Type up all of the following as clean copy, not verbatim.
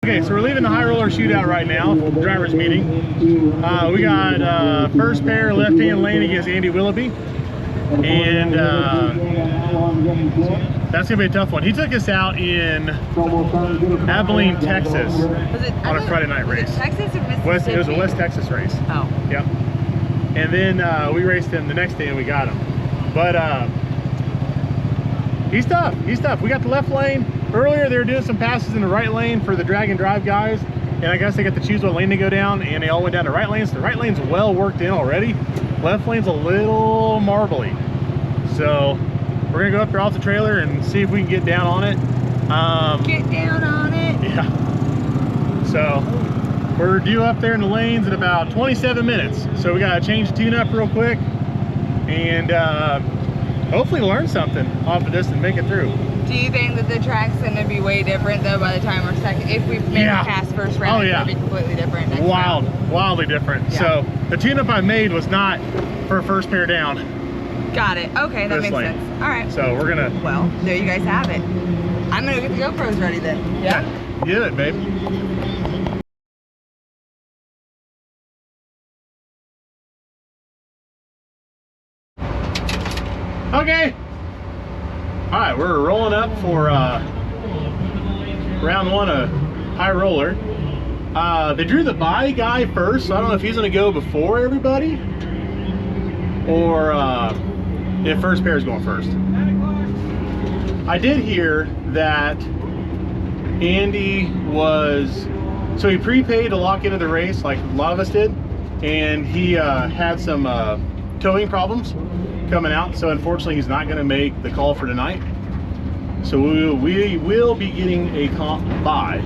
Okay, so we're leaving the high roller shootout right now, drivers meeting. We got first pair left-hand lane against Andy Willoughby, and that's gonna be a tough one. He took us out in Abilene, Texas, on a Friday night race. Texas or Mississippi? It was a West Texas race. Oh. Yep. And then we raced him the next day and we got him. But he's tough. He's tough. We got the left lane. Earlier they were doing some passes in the right lane for the drag and drive guys, and I guess they got to choose what lane to go down, and they all went down to right lanes. The right lane's well worked in already. Left lane's a little marbly. So we're gonna go up there off the trailer and see if we can get down on it. Get down on it. Yeah. So we're due up there in the lanes in about 27 minutes. So we gotta change the tune up real quick and hopefully learn something off of this and make it through. Do you think that the track's gonna be way different though by the time we're second? If we make it past first round, it's gonna be completely different next round. Wildly different. Yeah. So the tune-up I made was not for first pair down. Got it. Okay, that makes sense. All right. So we're gonna. Well, there you guys have it. I'm gonna get the GoPros ready then. Yeah. Get it, babe. Okay. All right, we're rolling up for round one of high roller. They drew the bye guy first, so I don't know if he's gonna go before everybody or if first pair is going first. I did hear that Andy so he prepaid to lock into the race like a lot of us did, and he had some towing problems coming out, so unfortunately he's not going to make the call for tonight. So we will be getting a comp bye,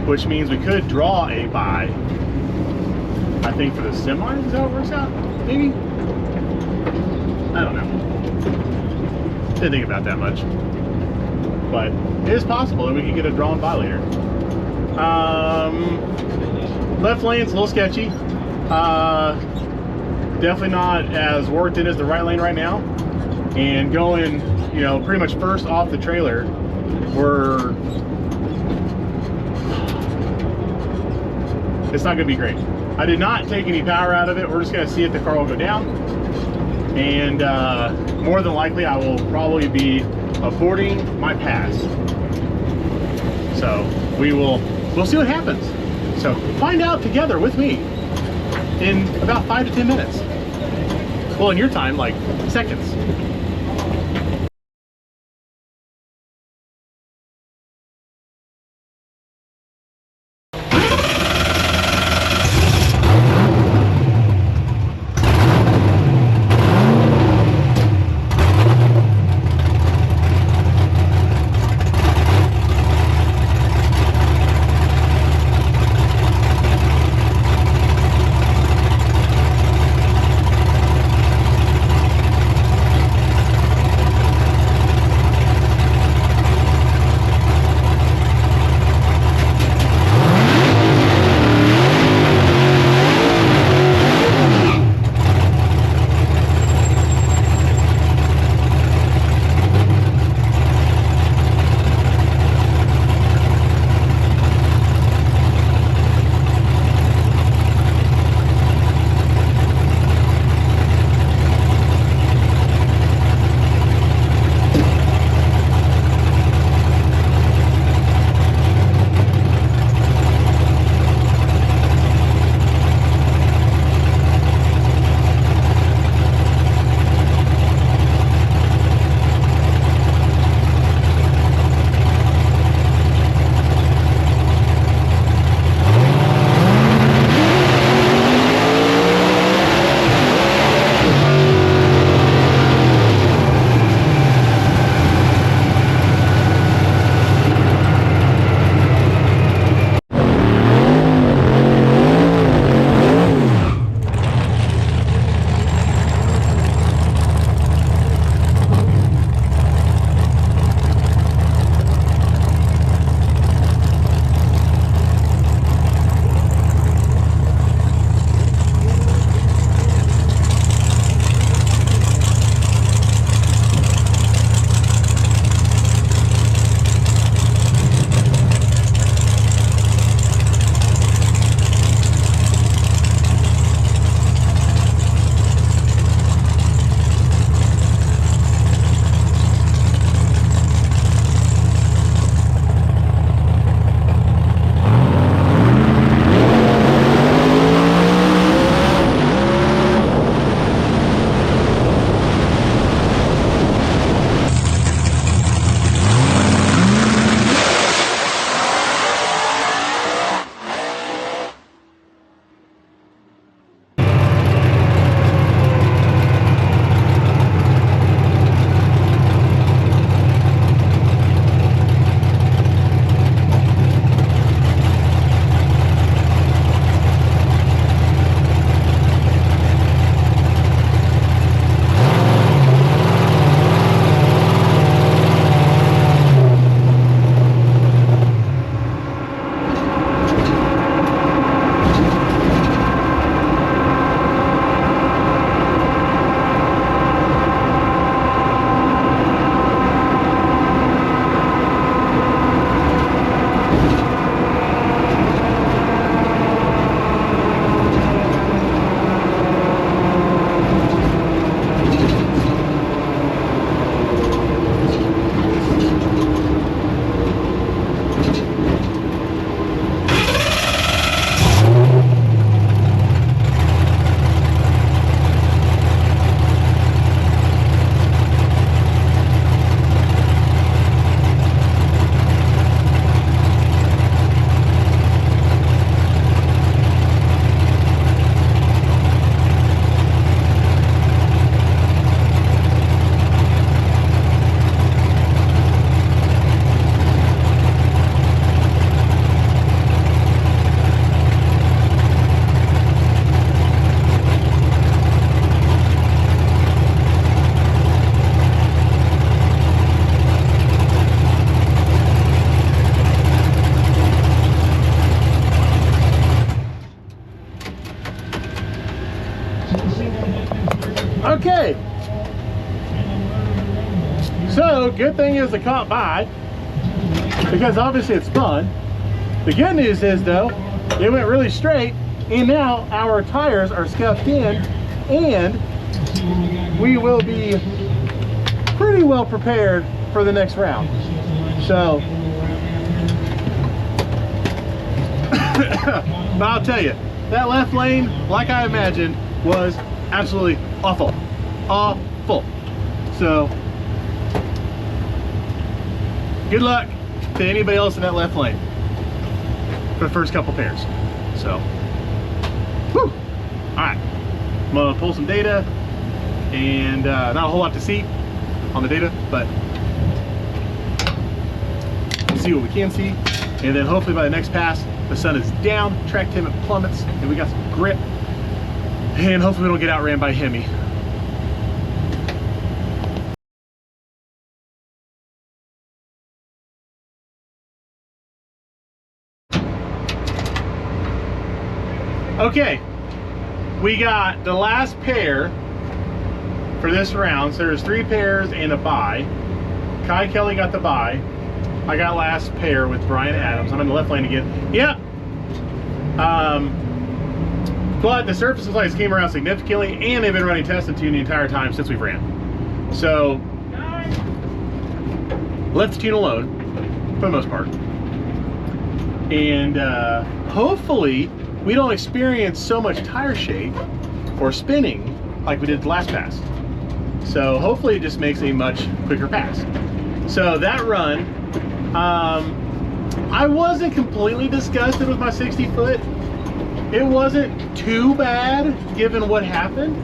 which means we could draw a bye, I think, for the semi. Is that how it works out? Maybe? I don't know. Didn't think about that much, but it is possible that we can get a drawn bye later. Left lane's a little sketchy. Definitely not as worked in as the right lane right now, and going, you know, pretty much first off the trailer, it's not gonna be great. I did not take any power out of it. We're just gonna see if the car will go down, and more than likely I will probably be aborting my pass. So we'll see what happens. So find out together with me in about 5 to 10 minutes. Well, in your time, like seconds. Okay. So, good thing is the caught by, because obviously it's spun. The good news is though, it went really straight, and now our tires are scuffed in, and we will be pretty well prepared for the next round. So, but I'll tell you, that left lane, like I imagined, was absolutely awful. Awful. So, good luck to anybody else in that left lane for the first couple pairs. So, whew. All right, I'm gonna pull some data, and not a whole lot to see on the data, but we'll see what we can see, and then hopefully by the next pass, the sun is down, track temp plummets, and we got some grip, and hopefully we don't get outran by Hemi. Okay, we got the last pair for this round. So there's 3 pairs and a bye. Kye Kelly got the bye. I got last pair with Brian Adams. I'm in the left lane again. Yep. But the surface lights came around significantly, and they've been running test and tune the entire time since we've ran. So left the tune alone for the most part. And hopefully we don't experience so much tire shake or spinning like we did the last pass. So hopefully it just makes a much quicker pass. So that run, I wasn't completely disgusted with my 60 foot. It wasn't too bad given what happened,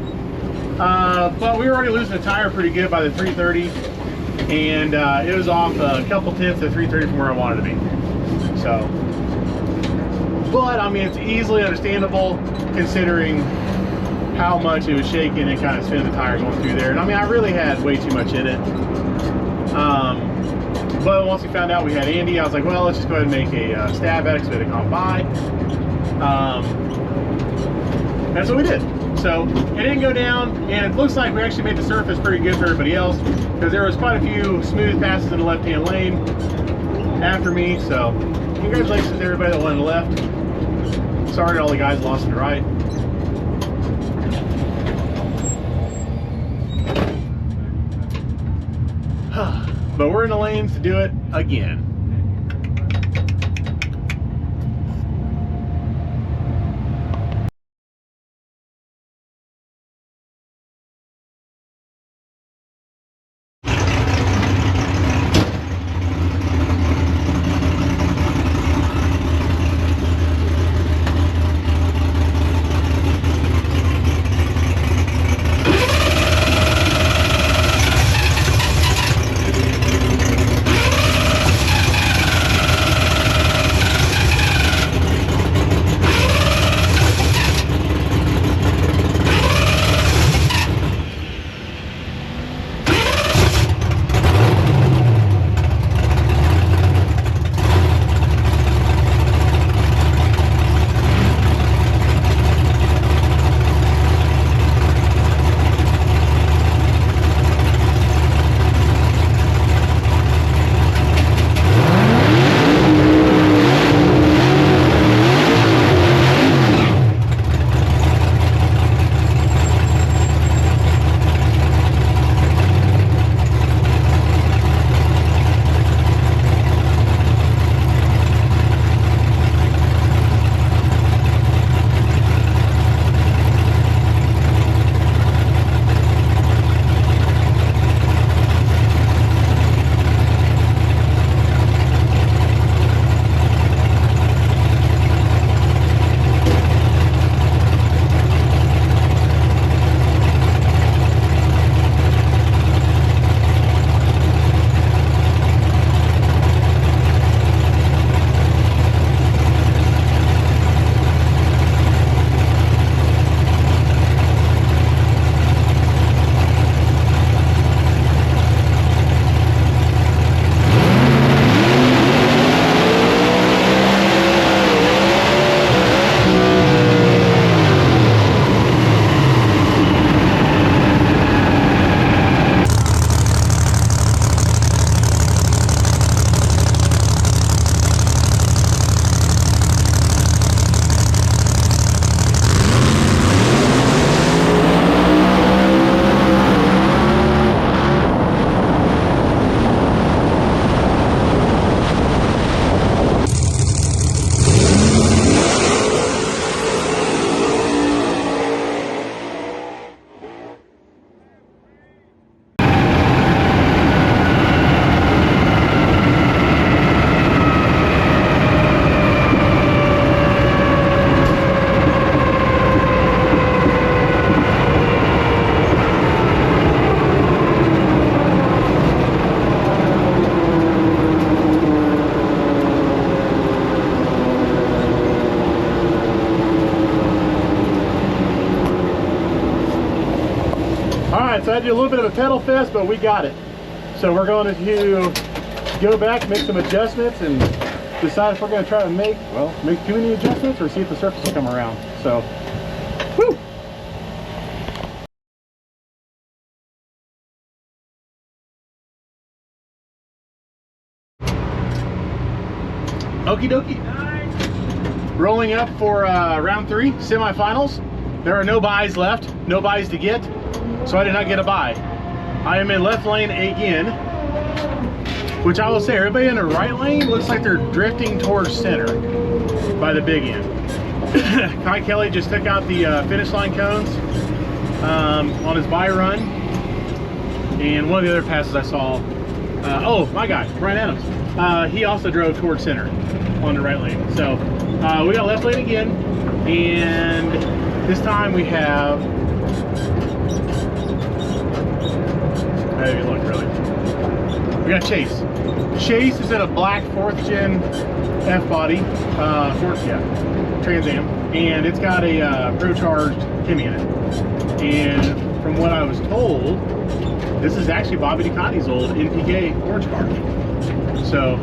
but we were already losing a tire pretty good by the 330, and it was off a couple tenths of 330 from where I wanted to be. So, but I mean, it's easily understandable considering how much it was shaking and kind of spinning the tire going through there. And I mean, I really had way too much in it. But once we found out we had Andy, I was like, well, let's just go ahead and make a stab at it because we had to come by. That's what we did. So it didn't go down, and it looks like we actually made the surface pretty good for everybody else, because there was quite a few smooth passes in the left-hand lane after me. So congratulations to everybody that won the left. Sorry to all the guys lost in the right. But we're in the lanes to do it again. right, so I did a little bit of a pedal fest, but we got it. So we're going to go back, make some adjustments, and decide if we're going to try to make too many adjustments or see if the surface will come around. So, woo! Okie dokie. Rolling up for round 3, semifinals. There are no buys left, no buys to get, so I did not get a buy. I am in left lane again, which I will say, everybody in the right lane looks like they're drifting towards center by the big end. Kye Kelly just took out the finish line cones on his buy run, and one of the other passes I saw, oh, my guy, Brian Adams, he also drove towards center on the right lane. So we got left lane again, and this time we have, hey, look, really, we got Chase. Chase is in a black 4th gen F body, Trans Am, and it's got a pro-charged Hemi in it. And from what I was told, this is actually Bobby Ducati's old NPK orange car. So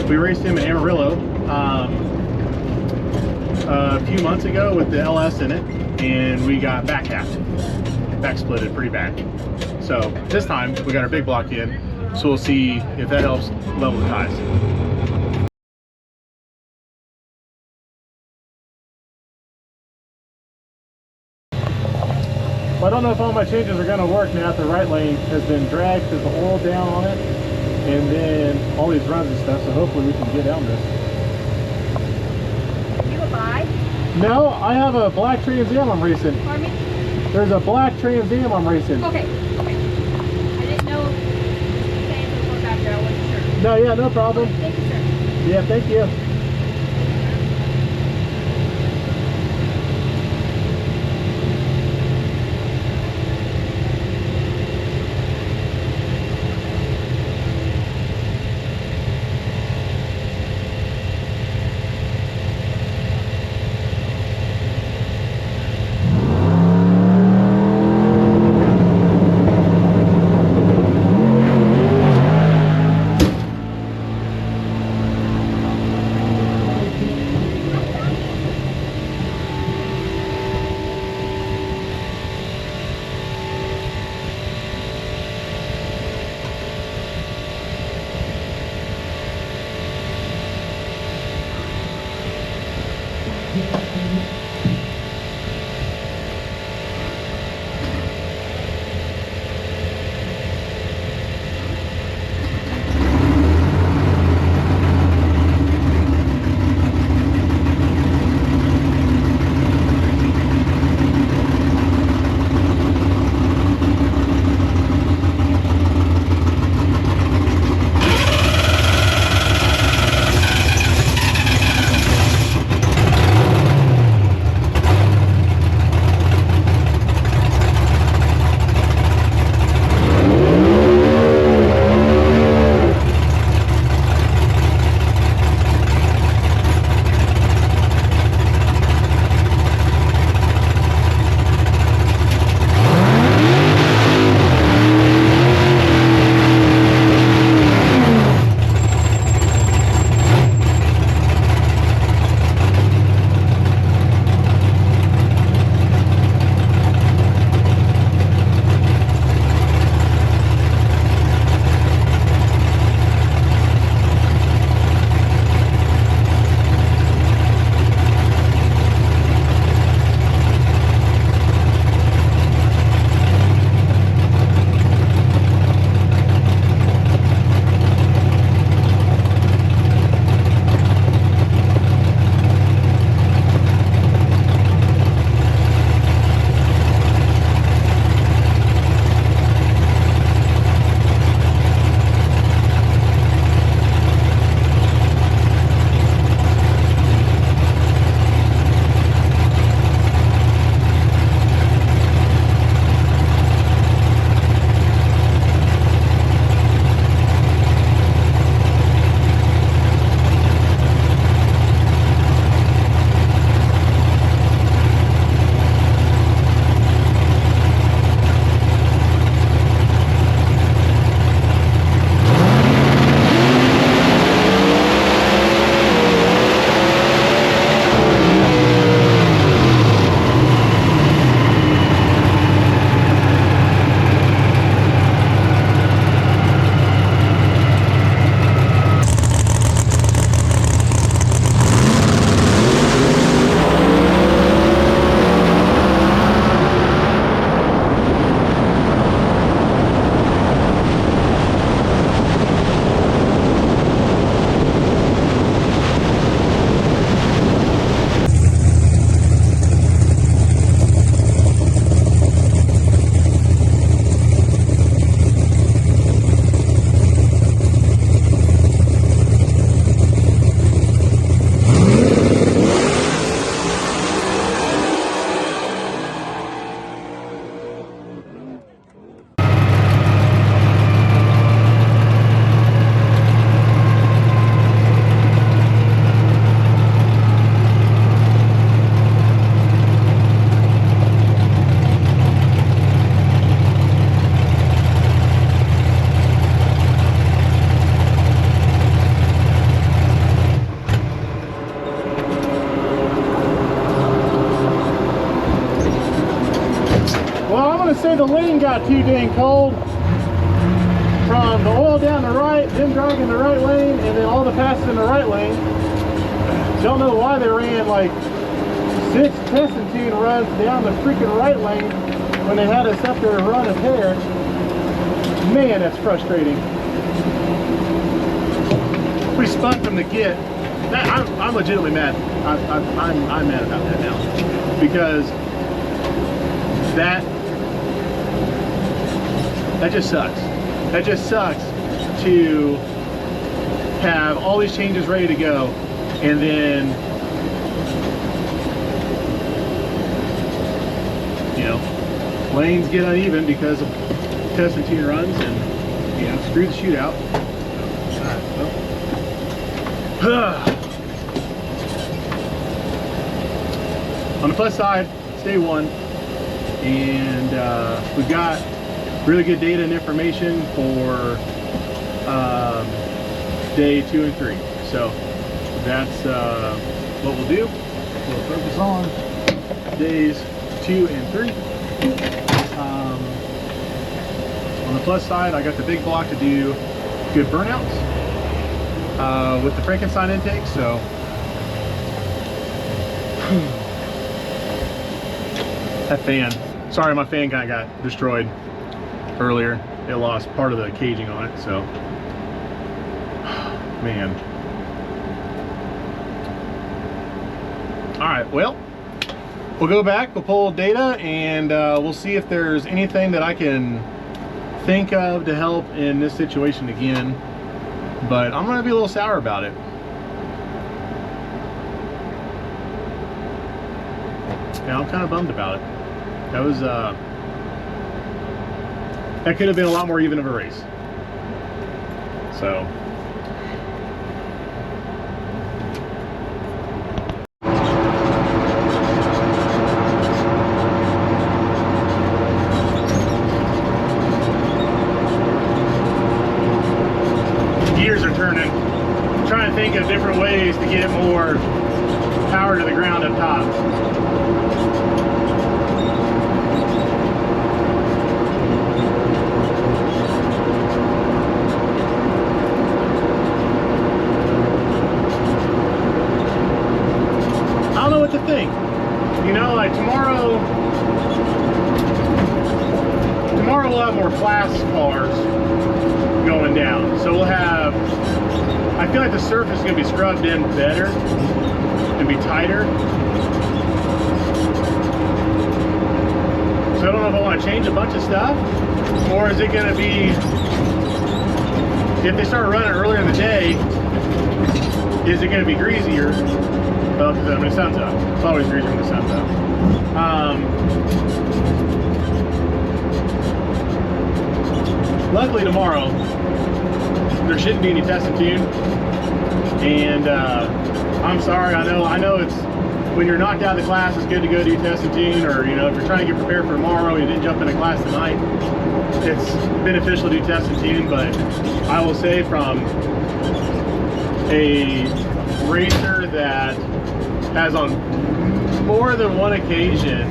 we raced him in Amarillo a few months ago with the LS in it, and we got back splitted pretty bad. So this time we got our big block in, so we'll see if that helps level the ties. I don't know if all my changes are going to work now that the right lane has been dragged because the oil down on it, and then all these runs and stuff, so hopefully we can get down this. You a buy? No, I have a black Trans Am I'm racing. Pardon me? There's a black Trans Am I'm racing. Okay. I didn't know if you were saying before back there, I wasn't sure. No, yeah, no problem. Thank you, sir. Yeah, thank you. the lane got too dang cold from the oil down the right, them driving the right lane, and then all the passes in the right lane. Don't know why they ran like 6 test and tune runs down the freaking right lane when they had us up there to run a pair. Man, that's frustrating. We spun from the get. I'm legitimately mad. I'm mad about that now because that just sucks. That just sucks to have all these changes ready to go and then, you know, lanes get uneven because of test and tune runs and, you know, screw the shootout. On the plus side, it's day 1, and we've got really good data and information for day 2 and 3. So that's what we'll do. We'll focus on days 2 and 3. On the plus side, I got the big block to do good burnouts with the Frankenstein intake. So that fan, sorry, my fan kind of got destroyed earlier. It lost part of the caging on it, so man. All right, well, we'll go back, we'll pull data, and we'll see if there's anything that I can think of to help in this situation again. But I'm gonna be a little sour about it. Yeah, I'm kind of bummed about it. That was that could have been a lot more even of a race. So gears are turning. I'm trying to think of different ways to get more power to the ground up top. Thing, you know, like tomorrow we'll have more class cars going down, so we'll have, I feel like the surface is going to be scrubbed in better and be tighter, so I don't know if I want to change a bunch of stuff, or is it going to be, if they start running earlier in the day, is it going to be greasier? Well, when the sun's up. It's always greasier when the sun's up. Luckily tomorrow, there shouldn't be any test and tune. And I'm sorry, I know it's, when you're knocked out of the class, it's good to go do test and tune, or, you know, if you're trying to get prepared for tomorrow and you didn't jump in a class tonight, it's beneficial to do test and tune. But I will say, from a racer that has on more than one occasion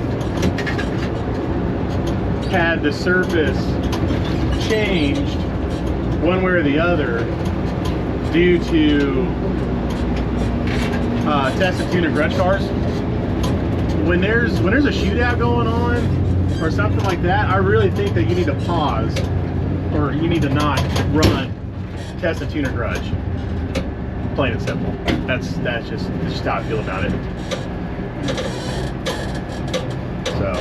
had the surface changed one way or the other due to test and tune of grudge cars. When there's a shootout going on or something like that, I really think that you need to pause, or you need to not run test and tune or grudge. Plain and simple. That's just how I feel about it. So,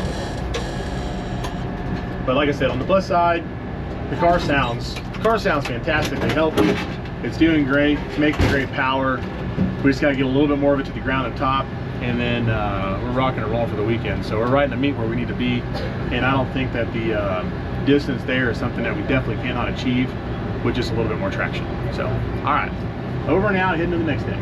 but like I said, on the plus side, the car sounds fantastically healthy. It's doing great. It's making great power. We just got to get a little bit more of it to the ground up top, and then we're rocking and rolling for the weekend. So we're right in the meat where we need to be, and I don't think that the distance there is something that we definitely cannot achieve with just a little bit more traction. So, all right. Over and out, heading to the next day.